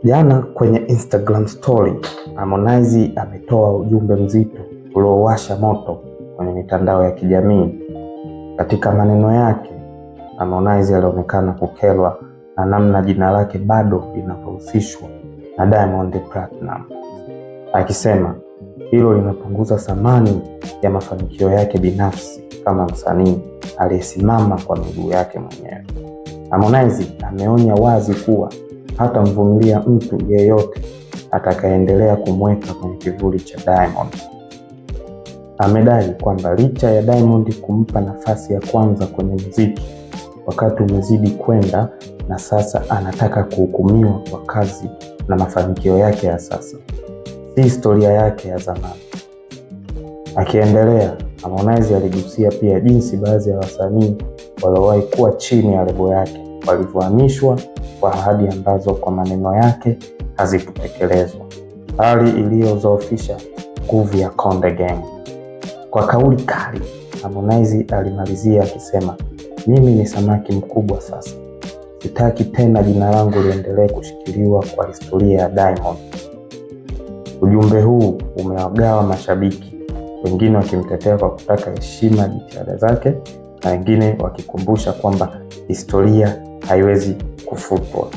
Jana kwenye Instagram story, Harmonize ametoa ujumbe mzito uliowasha moto kwenye mitandao ya kijamii. Katika maneno yake, Harmonize alionekana kukelwa na namna jina lake bado linahusishwa na Diamond Platnumz, akisema hilo linapunguza thamani ya mafanikio yake binafsi kama msanii aliyesimama kwa miguu yake mwenyewe. Harmonize ameonya wazi kuwa hata mvumilia mtu yeyote atakayeendelea kumweka kwenye kivuli cha Diamond. Amedai kwamba licha ya Diamond kumpa nafasi ya kwanza kwenye muziki wakati umezidi kwenda, na sasa anataka kuhukumiwa kwa kazi na mafanikio yake ya sasa, si historia yake ya zamani. Akiendelea, Harmonize aligusia pia jinsi baadhi ya wasanii waliowahi kuwa chini ya lebo yake walivyohamishwa kwa ahadi ambazo kwa maneno yake hazikutekelezwa, hali iliyodhoofisha nguvu ya Konde Gang. Kwa kauli kali, Harmonize alimalizia akisema, mimi ni samaki mkubwa sasa, sitaki tena jina langu liendelee kushikiliwa kwa historia ya Diamond. Ujumbe huu umewagawa mashabiki, wengine wakimtetea kwa kutaka heshima jitihada zake, na wengine wakikumbusha kwamba historia haiwezi kufutwa.